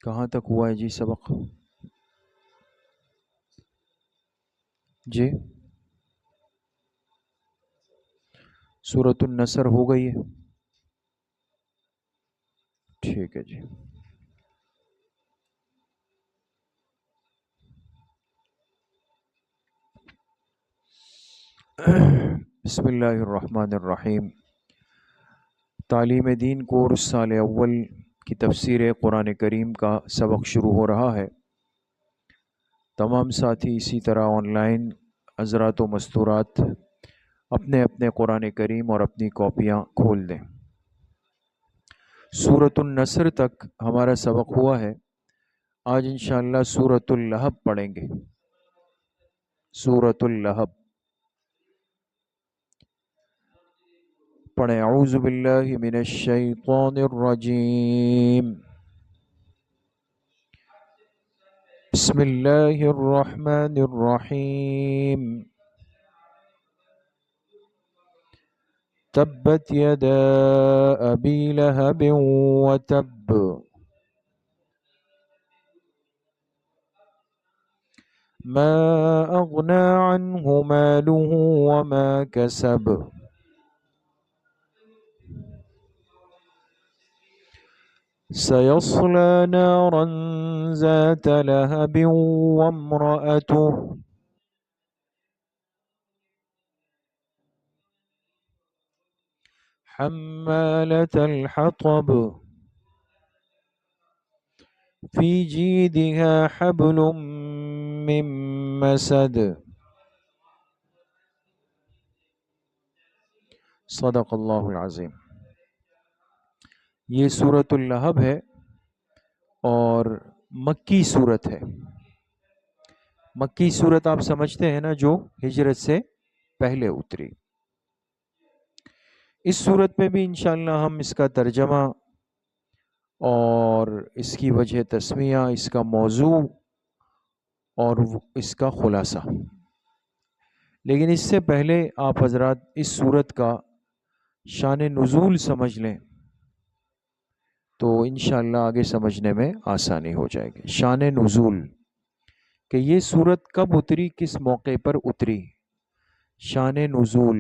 کہاں تک ہوا ہے جی سبق؟ جی سورۃ النصر ہو گئی ہے؟ ٹھیک ہے جی. بسم اللہ الرحمن الرحیم. تعلیم دین کورس سال اول کی تفسیر قرآن کریم کا سبق شروع ہو رہا ہے. تمام ساتھی اسی طرح آن لائن حضرات و مستورات اپنے اپنے قرآن کریم اور اپنی کاپیاں کھول دیں. سورۃ النصر تک ہمارا سبق ہوا ہے. آج انشاءاللہ سورۃ اللہب پڑھیں گے. سورۃ اللہب پڑھیں. اعوذ باللہ من الشیطان الرجیم. بسم اللہ الرحمن الرحیم. تبت یدا ابی لہب وتب ما اغنى عنه ماله وما كسب سيصلى نارا ذات لهب وامرأته حمالة الحطب في جيدها حبل من مسد. صدق اللہ العظیم. یہ سورۃ اللہب ہے اور مکی صورت ہے. مکی صورت آپ سمجھتے ہیں نا، جو ہجرت سے پہلے اتری. اس صورت میں بھی انشاءاللہ ہم اس کا ترجمہ اور اس کی وجہ تسمیہ، اس کا موضوع اور اس کا خلاصہ. لیکن اس سے پہلے آپ حضرات اس صورت کا شان نزول سمجھ لیں تو انشاءاللہ آگے سمجھنے میں آسانی ہو جائے گی. شان نزول کہ یہ صورت کب اتری، کس موقع پر اتری. شان نزول.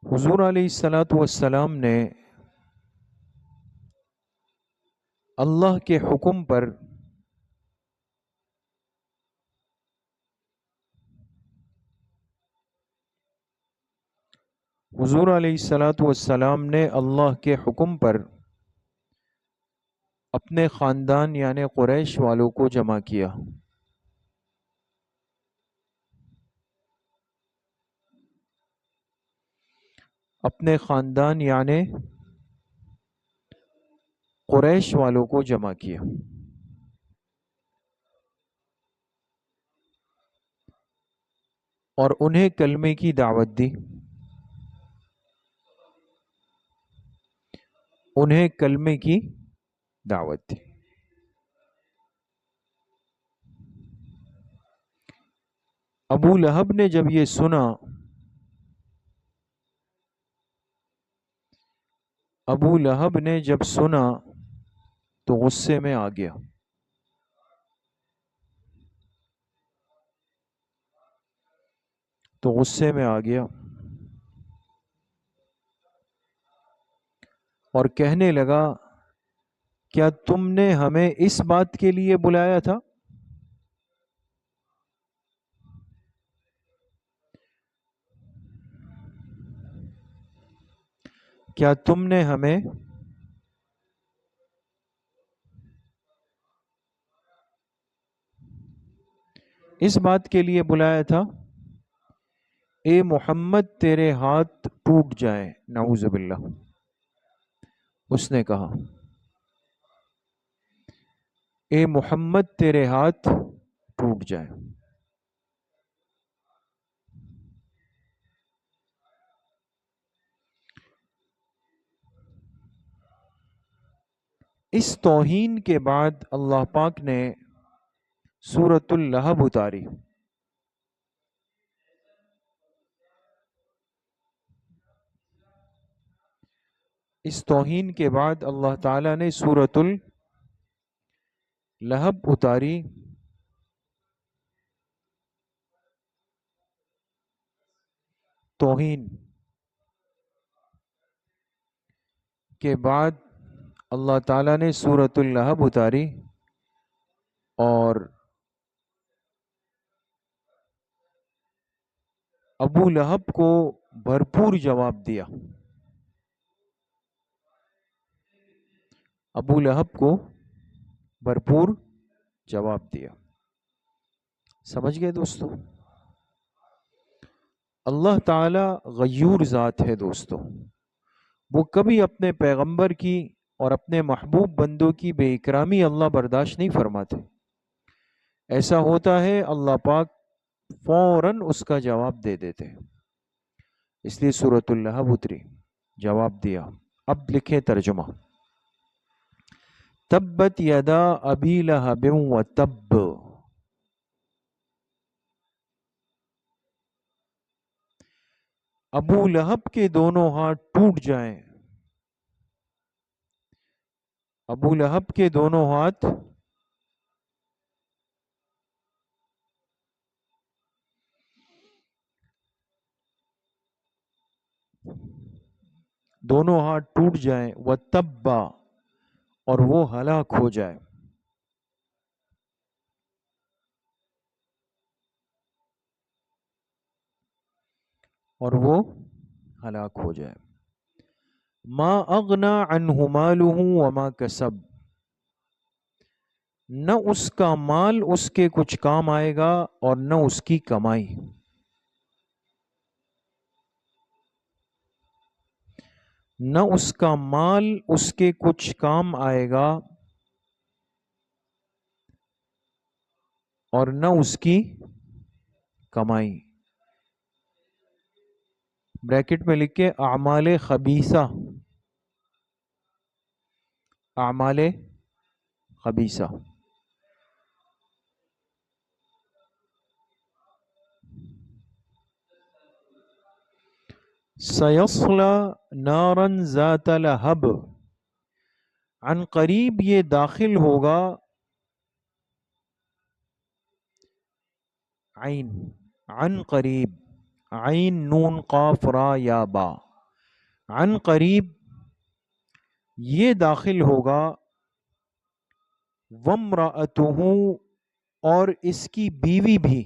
حضور علیہ السلام نے اللہ کے حکم پر حضور علیہ السلام نے اللہ کے حکم پر اپنے خاندان یعنی قریش والوں کو جمع کیا. اپنے خاندان یعنی قریش والوں کو جمع کیا اور انہیں کلمے کی دعوت دی. انہیں کلمے کی دعوت دی. ابو لہب نے جب یہ سنا، ابو لہب نے جب سنا تو غصے میں آ گیا. تو غصے میں آ گیا اور کہنے لگا، کیا تم نے ہمیں اس بات کے لیے بلایا تھا؟ کیا تم نے ہمیں اس بات کے لیے بلایا تھا؟ اے محمد تیرے ہاتھ ٹوٹ جائیں. نعوذ باللہ. اس نے کہا اے محمد تیرے ہاتھ ٹوٹ جائیں. اس توہین کے بعد اللہ پاک نے سورۃ اللہب اتاری. اس توہین کے بعد اللہ تعالیٰ نے سورۃ اللہب اتاری. توہین کے بعد اللہ تعالیٰ نے سورۃ اللہب اتاری اور ابو لہب کو بھرپور جواب دیا. ابو لہب کو بھرپور جواب دیا. سمجھ گئے دوستو؟ اللہ تعالی غیور ذات ہے دوستو. وہ کبھی اپنے پیغمبر کی اور اپنے محبوب بندوں کی بے اکرامی اللہ برداشت نہیں فرماتے. ایسا ہوتا ہے اللہ پاک فوراً اس کا جواب دے دیتے ہیں. اس لیے سورۃ اللہب اتری، جواب دیا. اب لکھیں ترجمہ. تبت یدا ابی لہب وتب. ابو لہب کے دونوں ہاتھ ٹوٹ جائیں. ابو لہب کے دونوں ہاتھ ٹوٹ جائیں. وتب، اور وہ ہلاک ہو جائے. ما اغنا عنہ مالہ وما کسب. نہ اس کا مال اس کے کچھ کام آئے گا اور نہ اس کی کمائی. نہ اس کا مال اس کے کچھ کام آئے گا اور نہ اس کی کمائی. بریکٹ میں لکھے اعمال خبیثہ. اعمال خبیثہ. سیصلی نارا ذات لہب. عن قریب یہ داخل ہوگا. عین، عن قریب، عین نون قاف را یا با. عن قریب یہ داخل ہوگا. وامرأتہ، اور اس کی بیوی بھی.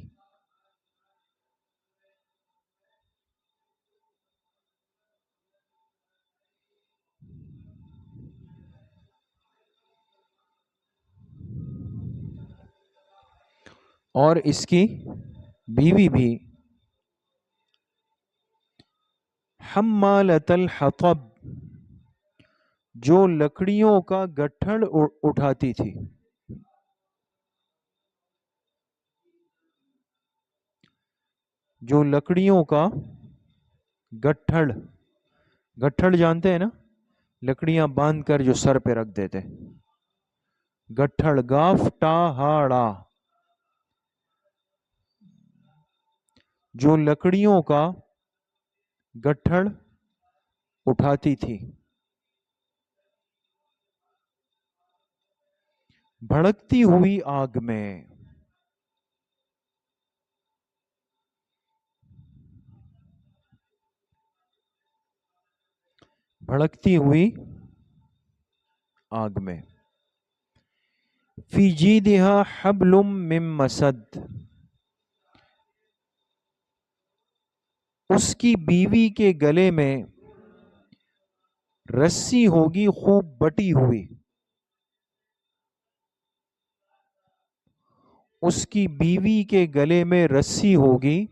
اور اس کی بیوی بھی. حمالۃ الحطب، جو لکڑیوں کا گٹھڑ اٹھاتی تھی. جو لکڑیوں کا گٹھڑ، گٹھڑ جانتے ہیں نا، لکڑیاں باندھ کر جو سر پہ رکھ دیتے. گٹھڑ، گاف ٹا ہاڑا. جو لکڑیوں کا گٹھڑ اٹھاتی تھی. بھڑکتی ہوئی آگ میں. بھڑکتی ہوئی آگ میں. فی جیدہا حبل من مسد. اس کی بیوی کے گلے میں رسی ہوگی خوب بٹی ہوئی. اس کی بیوی کے گلے میں رسی ہوگی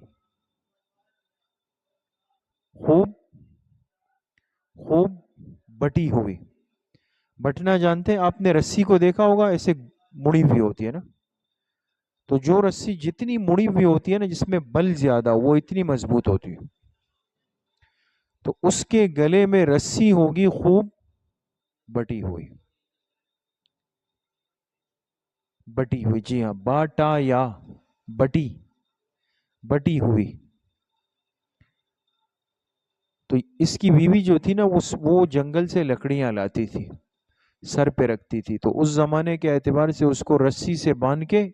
خوب بٹی ہوئی. بٹنا جانتے ہیں آپ نے؟ رسی کو دیکھا ہوگا ایسے مڑی ہوئی ہوتی ہے نا. تو جو رسی جتنی مڑی ہوئی ہوتی ہے نا، جس میں بل زیادہ، وہ اتنی مضبوط ہوتی ہے. تو اس کے گلے میں رسی ہوگی خوب بٹی ہوئی. بٹی ہوئی، جی ہاں، باٹا یا بٹی، بٹی ہوئی. تو اس کی بیوی جو تھی نا وہ جنگل سے لکڑیاں لاتی تھی، سر پہ رکھتی تھی، تو اس زمانے کے اعتبار سے اس کو رسی سے باندھ کے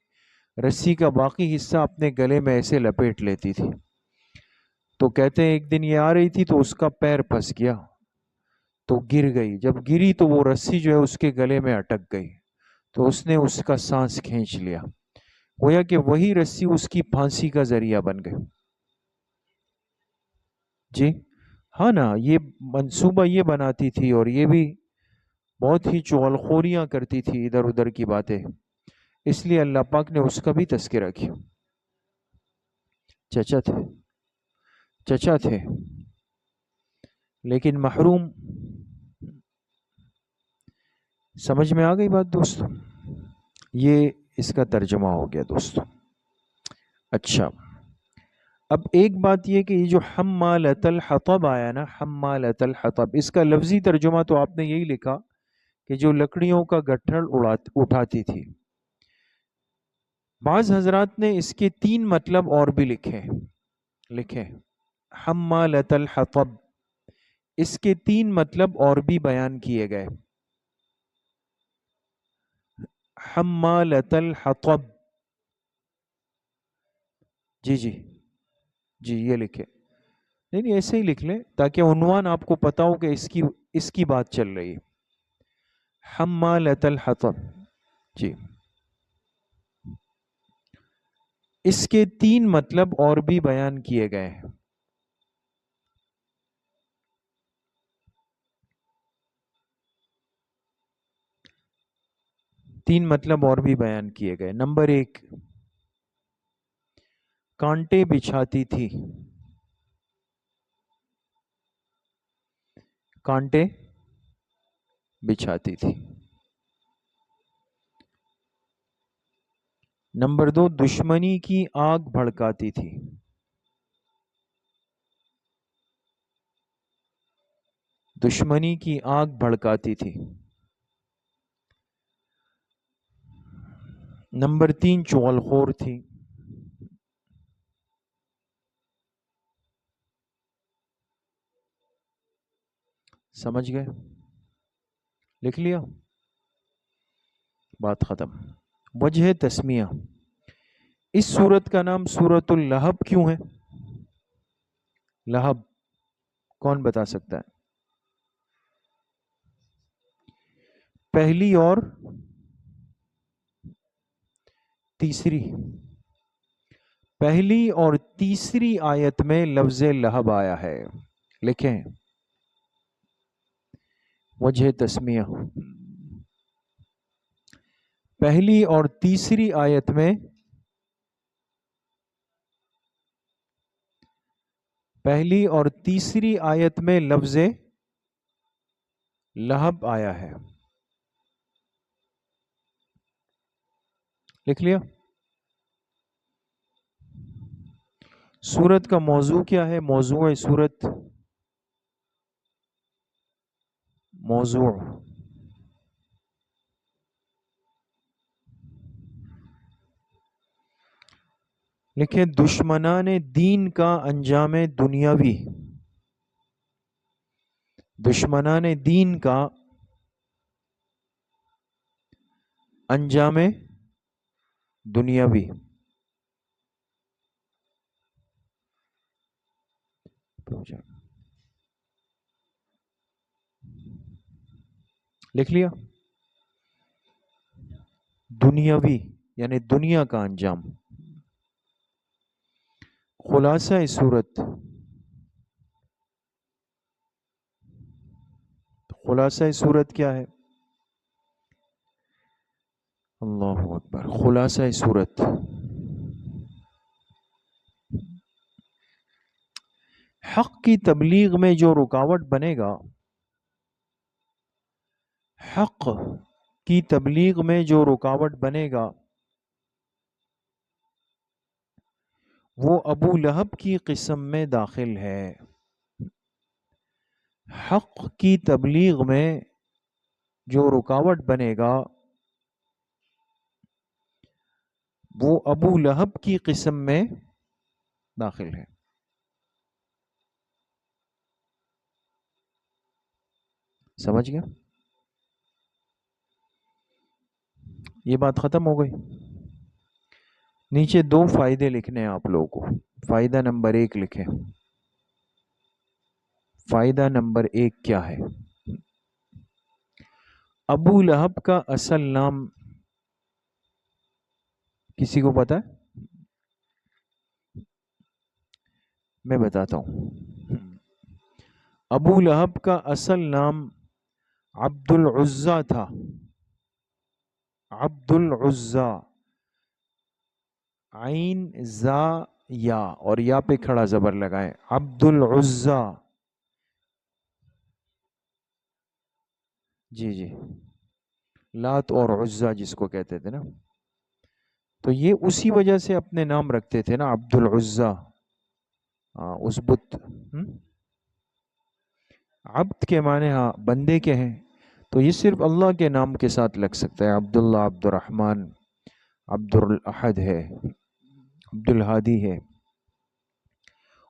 رسی کا باقی حصہ اپنے گلے میں ایسے لپیٹ لیتی تھی۔ تو کہتے ہیں ایک دن یہ آ رہی تھی تو اس کا پیر پھنس گیا تو گر گئی، جب گری تو وہ رسی جو ہے اس کے گلے میں اٹک گئی، تو اس نے اس کا سانس کھینچ لیا، گویا کہ وہی رسی اس کی پھانسی کا ذریعہ بن گئی۔ جی ہاں نا، یہ منصوبہ یہ بناتی تھی اور یہ بھی بہت ہی چغلخوریاں کرتی تھی، ادھر ادھر کی باتیں، اس لیے اللہ پاک نے اس کا بھی تذکرہ کیا۔ چچا تھے، چچا تھے لیکن محروم۔ سمجھ میں آ گئی بات دوستو؟ یہ اس کا ترجمہ ہو گیا دوستو۔ اچھا، اب ایک بات یہ کہ یہ جو حمالۃ الحطب آیا نا، حمالۃ الحطب، اس کا لفظی ترجمہ تو آپ نے یہی لکھا کہ جو لکڑیوں کا گٹھڑ اٹھاتی تھی۔ بعض حضرات نے اس کے 3 مطلب اور بھی لکھے حمالۃ الحطب، اس کے 3 مطلب اور بھی بیان کیے گئے۔ حمالۃ الحطب، جی جی جی یہ لکھے، نہیں ایسے ہی لکھ لیں تاکہ عنوان آپ کو پتا ہو کہ اس کی بات چل رہی ہے۔ حمالۃ الحطب، جی اس کے 3 مطلب اور بھی بیان کیے گئے ہیں۔ تین مطلب اور بھی بیان کیے گئے۔ نمبر 1، کانٹے بچھاتی تھی، کانٹے بچھاتی تھی۔ نمبر 2، دشمنی کی آگ بھڑکاتی تھی، دشمنی کی آگ بھڑکاتی تھی۔ نمبر 3، چغلخور تھی۔ سمجھ گئے؟ لکھ لیا؟ بات ختم۔ وجہ تسمیہ، اس سورت کا نام سورۃ اللہب کیوں ہے؟ لہب، کون بتا سکتا ہے؟ پہلی اور تیسری، پہلی اور تیسری آیت میں لفظ لہب آیا ہے، لکھیں وجہ تسمیہ۔ پہلی اور تیسری آیت میں، پہلی اور تیسری آیت میں لفظ لہب آیا ہے، لکھ لیا؟ سورت کا موضوع کیا ہے؟ موضوع سورت، موضوع لکھیں دشمنان دین کا انجام دنیاوی، دشمنان دین کا انجام دنیاوی۔ لکھ لیا؟ دنیاوی یعنی دنیا کا انجام۔ خلاصہ صورت، خلاصہ صورت کیا ہے؟ اللہ اکبر، خلاصہ صورت، حق کی تبلیغ میں جو رکاوٹ بنے گا، حق کی تبلیغ میں جو رکاوٹ بنے گا وہ ابو لہب کی قسم میں داخل ہے۔ حق کی تبلیغ میں جو رکاوٹ بنے گا وہ ابو لہب کی قسم میں داخل ہے۔ سمجھ گیا؟ یہ بات ختم ہو گئی. نیچے 2 فائدے لکھنے ہیں آپ لوگوں کو. فائدہ نمبر 1 لکھیں. فائدہ نمبر 1 کیا ہے؟ ابو لہب کا اصل نام کسی کو پتا ہے؟ میں بتاتا ہوں. ابو لہب کا اصل نام عبد العزا تھا. عبد العزا. عین زا یا اور یا پہ کھڑا زبر لگائیں. عبد العزا. جی لات اور عزا جس کو کہتے تھے نا، تو یہ اسی وجہ سے اپنے نام رکھتے تھے نا، عبد العزا. اس بت عبد کے معنی بندے کے ہیں، تو یہ صرف اللہ کے نام کے ساتھ لگ سکتا ہے. عبداللہ، عبد الرحمن، عبد الاحد ہے، عبد الہادی ہے.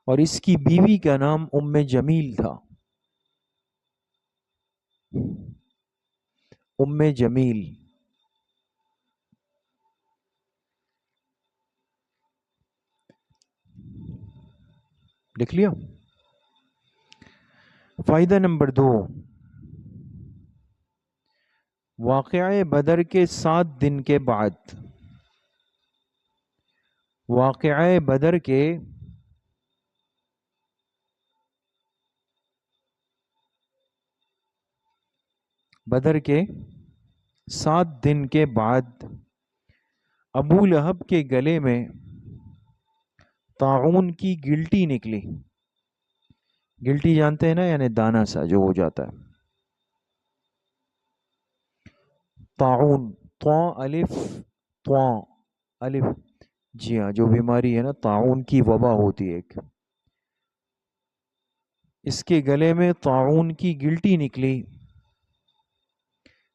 اور اس کی بیوی کا نام ام جمیل تھا. ام جمیل. لکھ لیا؟ فائدہ نمبر 2، واقعہ بدر کے 7 دن کے بعد، واقعہ بدر کے 7 دن کے بعد ابو لہب کے گلے میں طاعون کی گلٹی نکلی. گلٹی جانتے ہیں نا، یعنی دانہ سا جو ہو جاتا ہے. طاعون، طاء الف. جی ہاں، جو بیماری ہے نا طاعون کی وبا ہوتی ہے ایک. اس کے گلے میں طاعون کی گلٹی نکلی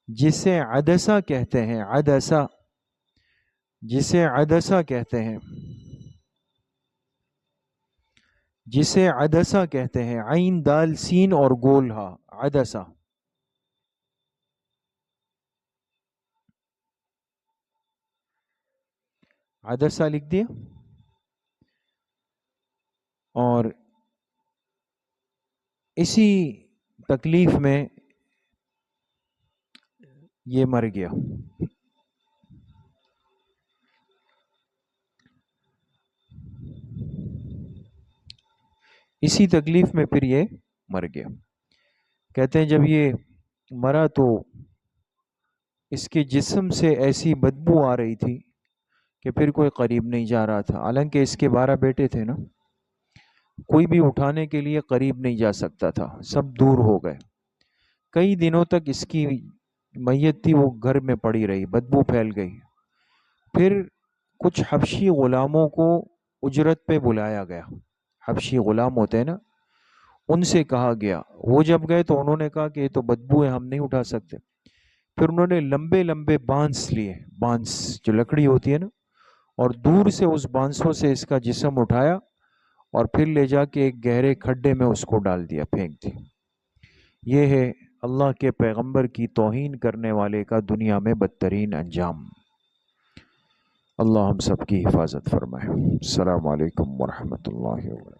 جسے عدسہ کہتے ہیں. عدسہ، جسے عدسہ کہتے ہیں، جسے عدسہ کہتے ہیں. عین دال سین اور گول ہا. عدسہ. عدسہ لکھ دیا. اور اسی تکلیف میں یہ مر گیا. اسی تکلیف میں پھر یہ مر گیا. کہتے ہیں جب یہ مرا تو اس کے جسم سے ایسی بدبو آ رہی تھی کہ پھر کوئی قریب نہیں جا رہا تھا. حالانکہ اس کے 12 بیٹے تھے نا، کوئی بھی اٹھانے کے لیے قریب نہیں جا سکتا تھا، سب دور ہو گئے. کئی دنوں تک اس کی میت تھی وہ گھر میں پڑی رہی، بدبو پھیل گئی. پھر کچھ حبشی غلاموں کو اجرت پہ بلایا گیا. حبشی غلام ہوتے ہیں نا، ان سے کہا گیا. وہ جب گئے تو انہوں نے کہا کہ یہ تو بدبو ہے، ہم نہیں اٹھا سکتے. پھر انہوں نے لمبے لمبے بانس لیے، بانس جو لکڑی ہوتی ہے نا، اور دور سے اس بانسوں سے اس کا جسم اٹھایا اور پھر لے جا کے ایک گہرے کھڈے میں اس کو ڈال دیا، پھینک دیا. یہ ہے اللہ کے پیغمبر کی توہین کرنے والے کا دنیا میں بدترین انجام. اللہ ہم سب کی حفاظت فرمائے. السلام علیکم ورحمۃ اللہ وبرکاتہ.